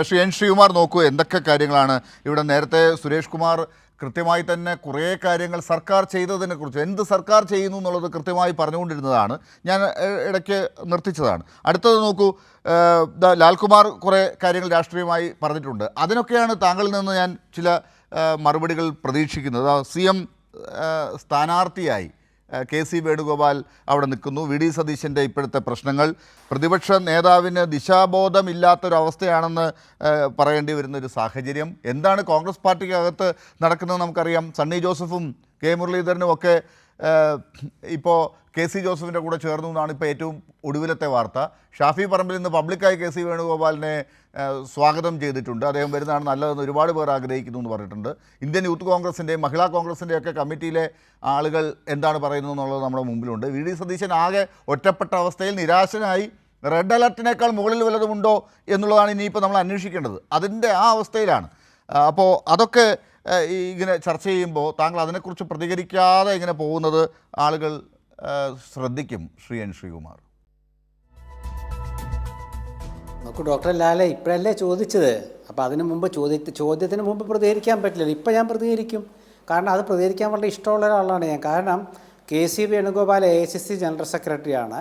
Shri N Sreekumar നോക്കൂ, എന്തൊക്കെ കാര്യങ്ങളാണ് ഇവിടെ. നേരത്തെ സുരേഷ് കുമാർ കൃത്യമായി തന്നെ കുറേ കാര്യങ്ങൾ സർക്കാർ ചെയ്തതിനെക്കുറിച്ച്, എന്ത് സർക്കാർ ചെയ്യുന്നു എന്നുള്ളത് കൃത്യമായി പറഞ്ഞുകൊണ്ടിരുന്നതാണ്. ഞാൻ ഇടയ്ക്ക് നിർത്തിച്ചതാണ്. അടുത്തത് നോക്കൂ, ലാൽകുമാർ കുറേ കാര്യങ്ങൾ രാഷ്ട്രീയമായി പറഞ്ഞിട്ടുണ്ട്. അതിനൊക്കെയാണ് താങ്കളിൽ നിന്ന് ഞാൻ ചില മറുപടികൾ പ്രതീക്ഷിക്കുന്നത്. CM സ്ഥാനാർത്ഥിയായി KC വേണുഗോപാൽ അവിടെ നിൽക്കുന്നു. VD സതീശൻ്റെ ഇപ്പോഴത്തെ പ്രശ്നങ്ങൾ, പ്രതിപക്ഷ നേതാവിന് ദിശാബോധമില്ലാത്തൊരവസ്ഥയാണെന്ന് പറയേണ്ടി വരുന്നൊരു സാഹചര്യം. എന്താണ് കോൺഗ്രസ് പാർട്ടിക്കകത്ത് നടക്കുന്നത് നമുക്കറിയാം. സണ്ണി ജോസഫും K മുരളീധരനും ഒക്കെ ഇപ്പോൾ KC ജോസഫിൻ്റെ കൂടെ ചേർന്നു എന്നാണ് ഇപ്പോൾ ഏറ്റവും ഒടുവിലത്തെ വാർത്ത. ഷാഫി പറമ്പിൽ നിന്ന് പബ്ലിക്കായി KC വേണുഗോപാലിനെ സ്വാഗതം ചെയ്തിട്ടുണ്ട്. അദ്ദേഹം വരുന്നതാണ് നല്ലതെന്ന് ഒരുപാട് പേർ ആഗ്രഹിക്കുന്നു എന്ന് പറഞ്ഞിട്ടുണ്ട്. ഇന്ത്യൻ യൂത്ത് കോൺഗ്രസിൻ്റെയും മഹിളാ കോൺഗ്രസിൻ്റെയൊക്കെ കമ്മിറ്റിയിലെ ആളുകൾ എന്താണ് പറയുന്നത് എന്നുള്ളത് നമ്മുടെ മുമ്പിലുണ്ട്. VD സതീശൻ ആകെ ഒറ്റപ്പെട്ട അവസ്ഥയിൽ നിരാശനായി. റെഡ് അലർട്ടിനേക്കാൾ മുകളിൽ വല്ലതുമുണ്ടോ എന്നുള്ളതാണ് ഇനിയിപ്പോൾ നമ്മൾ അന്വേഷിക്കേണ്ടത്. അതിൻ്റെ ആ അവസ്ഥയിലാണ്. അപ്പോൾ അതൊക്കെ ഇങ്ങനെ ചർച്ച ചെയ്യുമ്പോൾ താങ്കൾ അതിനെക്കുറിച്ച് പ്രതികരിക്കാതെ ഇങ്ങനെ പോകുന്നത് ആളുകൾ ശ്രദ്ധിക്കും. ശ്രീ എൻ ശ്രീകുമാർ നോക്കൂ ഡോക്ടർ ലാലെ, ഇപ്പോഴല്ലേ ചോദിച്ചത്. അപ്പോൾ അതിന് മുമ്പ് ചോദ്യത്തിന് മുമ്പ് പ്രതികരിക്കാൻ പറ്റില്ലല്ലോ. ഇപ്പം ഞാൻ പ്രതികരിക്കും. കാരണം അത് പ്രതികരിക്കാൻ വളരെ ഇഷ്ടമുള്ള ഒരാളാണ് ഞാൻ. കാരണം KC വേണുഗോപാൽ AICC ജനറൽ സെക്രട്ടറിയാണ്.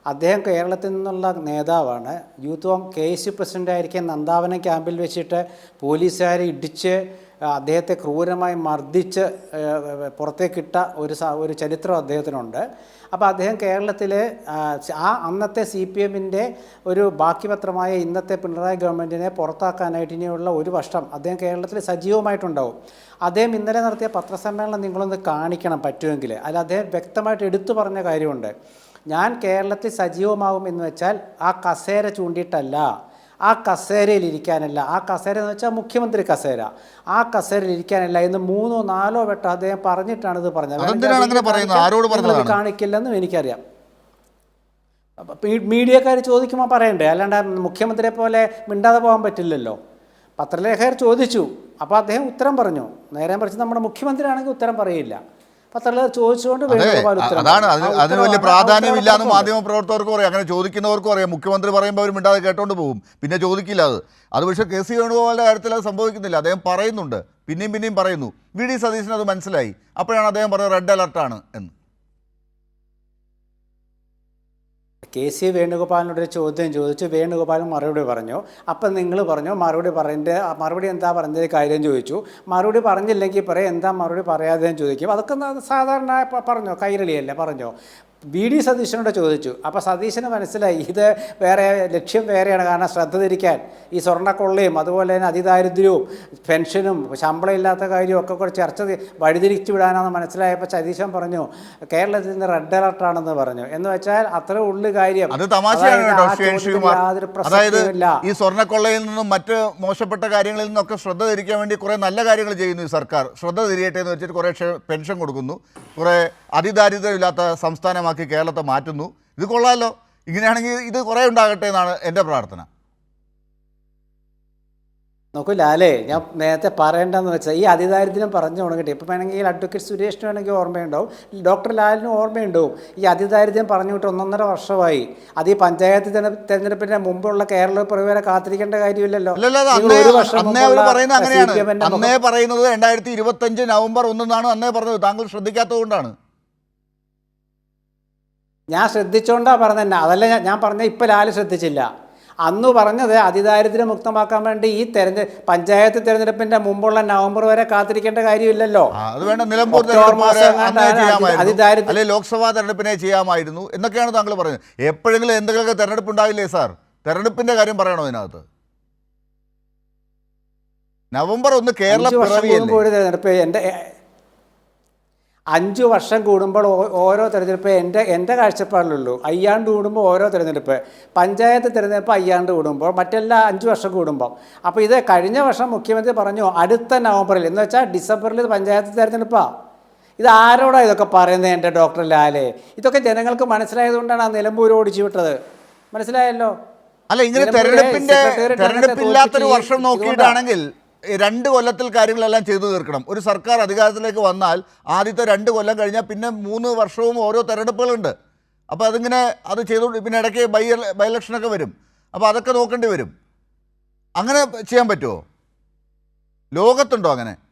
അദ്ദേഹം കേരളത്തിൽ നിന്നുള്ള നേതാവാണ്. KC പ്രസിഡൻ്റായിരിക്കെ നന്ദാവനം ക്യാമ്പിൽ വെച്ചിട്ട് പോലീസുകാരെ ഇടിച്ച് അദ്ദേഹത്തെ ക്രൂരമായി മർദ്ദിച്ച് പുറത്തേക്കിട്ട ഒരു ചരിത്രം അദ്ദേഹത്തിനുണ്ട്. അപ്പോൾ അദ്ദേഹം കേരളത്തിൽ അന്നത്തെ CPMൻ്റെ ഒരു ബാക്കി പത്രമായ ഇന്നത്തെ പിണറായി ഗവൺമെൻറ്റിനെ പുറത്താക്കാനായിട്ട് ഇനിയുള്ള ഒരു വർഷം അദ്ദേഹം കേരളത്തിൽ സജീവമായിട്ടുണ്ടാവും. അദ്ദേഹം ഇന്നലെ നടത്തിയ പത്രസമ്മേളനം നിങ്ങളൊന്ന് കാണിക്കണം പറ്റുമെങ്കിൽ. അതിൽ അദ്ദേഹം വ്യക്തമായിട്ട് എടുത്തു പറഞ്ഞ കാര്യമുണ്ട്. ഞാൻ കേരളത്തിൽ സജീവമാകും എന്ന് വെച്ചാൽ ആ കസേര ചൂണ്ടിയിട്ടല്ല, ആ കസേരയിൽ ഇരിക്കാനല്ല. ആ കസേര എന്ന് വെച്ചാൽ മുഖ്യമന്ത്രി കസേര, ആ കസേരയിൽ ഇരിക്കാനല്ല എന്ന് 3 or 4 വട്ടം അദ്ദേഹം പറഞ്ഞിട്ടാണ് ഇത് പറഞ്ഞത്. കാണിക്കില്ലെന്നും എനിക്കറിയാം. മീഡിയക്കാർ ചോദിക്കുമ്പോൾ പറയണ്ടേ, അല്ലാണ്ട് മുഖ്യമന്ത്രിയെ പോലെ മിണ്ടാതെ പോകാൻ പറ്റില്ലല്ലോ. പത്രലേഖകർ ചോദിച്ചു, അപ്പോൾ അദ്ദേഹം ഉത്തരം പറഞ്ഞു. നേരെ മറിച്ച് നമ്മുടെ മുഖ്യമന്ത്രി ആണെങ്കിൽ ഉത്തരം പറയില്ല. പത്രലേഖകർ ചോദിച്ചുകൊണ്ട് അതാണ് അതിന് വലിയ പ്രാധാന്യമില്ല എന്ന് മാധ്യമപ്രവർത്തകർക്കും അറിയാം, അങ്ങനെ ചോദിക്കുന്നവർക്കും അറിയാം. മുഖ്യമന്ത്രി പറയുമ്പോൾ അവർ മിണ്ടാതെ കേട്ടോണ്ട് പോകും, പിന്നെ ചോദിക്കില്ല. അത് പക്ഷേ KC വേണുഗോപാലിൻ്റെ കാര്യത്തിൽ അത് സംഭവിക്കുന്നില്ല. അദ്ദേഹം പറയുന്നുണ്ട്, പിന്നെയും പറയുന്നു. VD സതീശന് അത് മനസ്സിലായി. അപ്പോഴാണ് അദ്ദേഹം പറഞ്ഞത് റെഡ് അലർട്ടാണ് എന്ന്. KC വേണുഗോപാലിനോടൊരു ചോദ്യം ചോദിച്ചു. വേണുഗോപാലും മറുപടി പറഞ്ഞു. അപ്പം നിങ്ങൾ പറഞ്ഞു മറുപടി എന്താ പറഞ്ഞത് കാര്യം ചോദിച്ചു. മറുപടി പറഞ്ഞില്ലെങ്കിൽ പറയും എന്താ മറുപടി പറയാതെന്ന് ചോദിക്കും. അതൊക്കെ സാധാരണ പറഞ്ഞോ, കൈരളിയല്ലേ പറഞ്ഞോ. VD സതീശനോട് ചോദിച്ചു. അപ്പോൾ സതീശന് മനസ്സിലായി ഇത് ലക്ഷ്യം വേറെയാണ്. കാരണം ശ്രദ്ധ തിരിക്കാൻ ഈ സ്വർണ്ണക്കൊള്ളയും അതുപോലെ തന്നെ അതിദാരിദ്ര്യവും പെൻഷനും ശമ്പളം ഇല്ലാത്ത കാര്യവും ഒക്കെ കൂടെ വഴിതിരിച്ചു വിടാനാണെന്ന് മനസ്സിലായപ്പോൾ സതീശൻ പറഞ്ഞു കേരളത്തിൽ നിന്ന് റെഡ് അലർട്ടാണെന്ന് പറഞ്ഞു. എന്ന് വെച്ചാൽ അത്ര ഉള്ളു കാര്യം. അത് തമാശയാണ്. അതായത് ഈ സ്വർണ്ണക്കൊള്ളയിൽ നിന്നും മറ്റ് മോശപ്പെട്ട കാര്യങ്ങളിൽ നിന്നൊക്കെ ശ്രദ്ധ തിരിക്കാൻ വേണ്ടി കുറേ നല്ല കാര്യങ്ങൾ ചെയ്യുന്നു ഈ സർക്കാർ. ശ്രദ്ധ തിരിയട്ടെ എന്ന് വെച്ചിട്ട് കുറേ പെൻഷൻ കൊടുക്കുന്നു, കുറേ അതിദാരിദ്ര്യമില്ലാത്ത സംസ്ഥാനമാക്കി കേരളത്തെ മാറ്റുന്നു. ഇത് കൊള്ളാമല്ലോ. ഇങ്ങനെയാണെങ്കിൽ ഇത് കുറേ ഉണ്ടാകട്ടെ എന്നാണ് എൻ്റെ പ്രാർത്ഥന. നോക്കൂ ലാലേ, ഞാൻ നേരത്തെ പറയേണ്ടതെന്ന് വെച്ചാൽ ഈ അതിദാരിദ്ര്യം പറഞ്ഞു തുടങ്ങിയിട്ട് ഇപ്പം വേണമെങ്കിൽ അഡ്വക്കേറ്റ് സുരേഷിന് വേണമെങ്കിൽ ഓർമ്മയുണ്ടാവും, ഡോക്ടർ ലാലിനും ഓർമ്മയുണ്ടാവും. ഈ അതിദാരിദ്ര്യം പറഞ്ഞുവിട്ട് 1.5 വർഷമായി. അത് ഈ പഞ്ചായത്ത് തെരഞ്ഞെടുപ്പിന് മുമ്പുള്ള കേരള പ്രവരെ കാത്തിരിക്കേണ്ട കാര്യമില്ലല്ലോ. ഒരു വർഷം അന്നേ പറയുന്നത് 2025 November 1 എന്നാണ് അന്നേ പറഞ്ഞത്. താങ്കൾ ശ്രദ്ധിക്കാത്തതുകൊണ്ടാണ്. ഞാൻ ശ്രദ്ധിച്ചോണ്ടാണ് പറഞ്ഞത്. അതല്ല ഞാൻ പറഞ്ഞ ഇപ്പം ലാല് ശ്രദ്ധിച്ചില്ല. അന്ന് പറഞ്ഞത് അതിദാരിദ്ര്യം മുക്തമാക്കാൻ വേണ്ടി ഈ പഞ്ചായത്ത് തെരഞ്ഞെടുപ്പിന്റെ മുമ്പുള്ള നവംബർ വരെ കാത്തിരിക്കേണ്ട കാര്യമില്ലല്ലോ. അത് വേണ്ട, നിലമ്പൂർ ലോക്സഭാ തെരഞ്ഞെടുപ്പിനെ ചെയ്യാമായിരുന്നു എന്നൊക്കെയാണ് താങ്കൾ പറയുന്നത്. എപ്പോഴെങ്കിലും എന്തെങ്കിലുമൊക്കെ തെരഞ്ഞെടുപ്പ് ഉണ്ടാവില്ലേ സാർ? തെരഞ്ഞെടുപ്പിന്റെ കാര്യം പറയണോ ഇതിനകത്ത്? November 1 കേരള തെരഞ്ഞെടുപ്പ് 5 വർഷം കൂടുമ്പോൾ ഓരോ തെരഞ്ഞെടുപ്പ് എൻ്റെ കാഴ്ചപ്പാടിലുള്ളൂ. 5 ആണ്ട് കൂടുമ്പോൾ ഓരോ തെരഞ്ഞെടുപ്പ്, പഞ്ചായത്ത് തെരഞ്ഞെടുപ്പ് 5 ആണ്ട് കൂടുമ്പോൾ, മറ്റെല്ലാം 5 വർഷം കൂടുമ്പോൾ. അപ്പോൾ ഇത് കഴിഞ്ഞ വർഷം മുഖ്യമന്ത്രി പറഞ്ഞു അടുത്ത നവംബറിൽ, എന്ന് വെച്ചാൽ ഡിസംബറിൽ പഞ്ചായത്ത് തെരഞ്ഞെടുപ്പാണ്. ഇത് ആരോടാണ് ഇതൊക്കെ പറയുന്നത് എൻ്റെ ഡോക്ടർ ലാലെ? ഇതൊക്കെ ജനങ്ങൾക്ക് മനസ്സിലായതുകൊണ്ടാണ് ആ നിലമ്പൂർ ഓടിച്ചു വിട്ടത്. മനസ്സിലായല്ലോ. അല്ല, ഇങ്ങനെ തെരഞ്ഞെടുപ്പില്ലാത്തൊരു വർഷം നോക്കിയിട്ടാണെങ്കിൽ 2 കൊല്ലത്തിൽ കാര്യങ്ങളെല്ലാം ചെയ്തു തീർക്കണം. ഒരു സർക്കാർ അധികാരത്തിലേക്ക് വന്നാൽ ആദ്യത്തെ 2 കൊല്ലം കഴിഞ്ഞാൽ പിന്നെ 3 വർഷവും ഓരോ തെരഞ്ഞെടുപ്പുകളുണ്ട്. അപ്പോൾ അതിങ്ങനെ അത് ചെയ്തുകൊണ്ട് പിന്നെ ഇടയ്ക്ക് ബൈ ഇലക്ഷനൊക്കെ വരും. അപ്പോൾ അതൊക്കെ നോക്കേണ്ടി വരും. അങ്ങനെ ചെയ്യാൻ പറ്റുമോ? ലോകത്തുണ്ടോ അങ്ങനെ?